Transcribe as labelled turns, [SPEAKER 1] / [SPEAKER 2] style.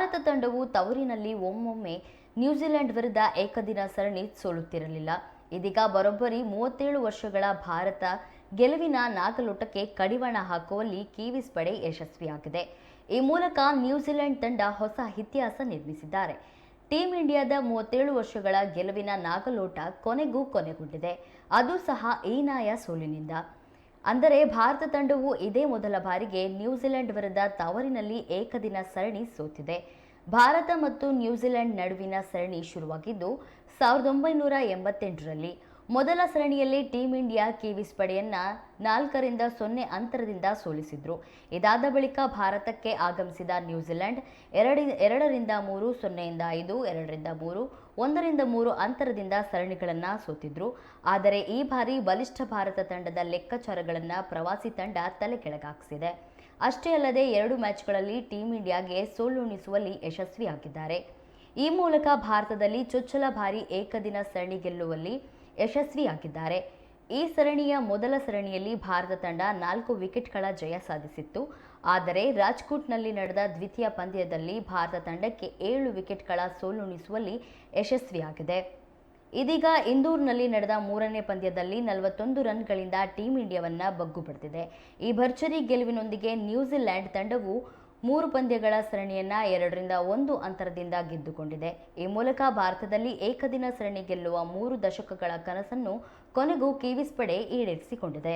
[SPEAKER 1] ಭಾರತ ತಂಡವು ತವರಿನಲ್ಲಿ ಒಮ್ಮೊಮ್ಮೆ ನ್ಯೂಜಿಲೆಂಡ್ ವಿರುದ್ಧ ಏಕದಿನ ಸರಣಿ ಸೋಲುತ್ತಿರಲಿಲ್ಲ. ಇದೀಗ ಬರೋಬ್ಬರಿ 37 ವರ್ಷಗಳ ಭಾರತ ಗೆಲುವಿನ ನಾಗಲೋಟಕ್ಕೆ ಕಡಿವಾಣ ಹಾಕುವಲ್ಲಿ ಕಿವೀಸ್ ಪಡೆ ಯಶಸ್ವಿಯಾಗಿದೆ. ಈ ಮೂಲಕ ನ್ಯೂಜಿಲೆಂಡ್ ತಂಡ ಹೊಸ ಇತಿಹಾಸ ನಿರ್ಮಿಸಿದ್ದಾರೆ. ಟೀಂ ಇಂಡಿಯಾದ 37 ವರ್ಷಗಳ ಗೆಲುವಿನ ನಾಗಲೋಟ ಕೊನೆಗೊಂಡಿದೆ. ಅದು ಸಹ ಹೀನಾಯ ಸೋಲಿನಿಂದ. ಅಂದರೆ ಭಾರತ ತಂಡವು ಇದೇ ಮೊದಲ ಬಾರಿಗೆ ನ್ಯೂಜಿಲೆಂಡ್ ವಿರುದ್ಧ ತವರಿನಲ್ಲಿ ಏಕದಿನ ಸರಣಿ ಸೋತಿದೆ. ಭಾರತ ಮತ್ತು ನ್ಯೂಜಿಲೆಂಡ್ ನಡುವಿನ ಸರಣಿ ಶುರುವಾಗಿದ್ದು 1988ರಲ್ಲಿ. ಮೊದಲ ಸರಣಿಯಲ್ಲಿ ಟೀಂ ಇಂಡಿಯಾ ಕಿವೀಸ್ ಪಡೆಯನ್ನ 4-0 ಅಂತರದಿಂದ ಸೋಲಿಸಿದ್ರು. ಇದಾದ ಬಳಿಕ ಭಾರತಕ್ಕೆ ಆಗಮಿಸಿದ ನ್ಯೂಜಿಲೆಂಡ್ 2-3, 0-5, 2-3, 1-3 ಅಂತರದಿಂದ ಸರಣಿಗಳನ್ನು ಸೋತಿದ್ರು. ಆದರೆ ಈ ಬಾರಿ ಬಲಿಷ್ಠ ಭಾರತ ತಂಡದ ಲೆಕ್ಕಾಚಾರಗಳನ್ನು ಪ್ರವಾಸಿ ತಂಡ ತಲೆಕೆಳಗಾಗಿಸಿದೆ. ಅಷ್ಟೇ ಅಲ್ಲದೆ 2 ಮ್ಯಾಚ್ಗಳಲ್ಲಿ ಟೀಂ ಇಂಡಿಯಾಗೆ ಸೋಲುಣಿಸುವಲ್ಲಿ ಯಶಸ್ವಿಯಾಗಿದ್ದಾರೆ. ಈ ಮೂಲಕ ಭಾರತದಲ್ಲಿ ಚೊಚ್ಚಲ ಬಾರಿ ಏಕದಿನ ಸರಣಿ ಗೆಲ್ಲುವಲ್ಲಿ ಯಶಸ್ವಿಯಾಗಿದ್ದಾರೆ. ಈ ಸರಣಿಯ ಮೊದಲ ಸರಣಿಯಲ್ಲಿ ಭಾರತ ತಂಡ 4 ವಿಕೆಟ್ಗಳ ಜಯ ಸಾಧಿಸಿತ್ತು. ಆದರೆ ರಾಜ್ಕೋಟ್ನಲ್ಲಿ ನಡೆದ ದ್ವಿತೀಯ ಪಂದ್ಯದಲ್ಲಿ ಭಾರತ ತಂಡಕ್ಕೆ 7 ವಿಕೆಟ್ಗಳ ಸೋಲುಣಿಸುವಲ್ಲಿ ಯಶಸ್ವಿಯಾಗಿದೆ. ಇದೀಗ ಇಂದೂರ್ನಲ್ಲಿ ನಡೆದ 3ನೇ ಪಂದ್ಯದಲ್ಲಿ 41 ರನ್ಗಳಿಂದ ಟೀಂ ಇಂಡಿಯಾವನ್ನ ಬಗ್ಗು ಬಡಿದಿದೆ. ಈ ಭರ್ಜರಿ ಗೆಲುವಿನೊಂದಿಗೆ ನ್ಯೂಜಿಲೆಂಡ್ ತಂಡವು 3 ಪಂದ್ಯಗಳ ಸರಣಿಯನ್ನ 2-1 ಅಂತರದಿಂದ ಗೆದ್ದುಕೊಂಡಿದೆ. ಈ ಮೂಲಕ ಭಾರತದಲ್ಲಿ ಏಕದಿನ ಸರಣಿ ಗೆಲ್ಲುವ 3 ದಶಕಗಳ ಕನಸನ್ನು ಕೊನೆಗೂ ಕಿವೀಸ್ ಪಡೆ ಈಡೇರಿಸಿಕೊಂಡಿದೆ.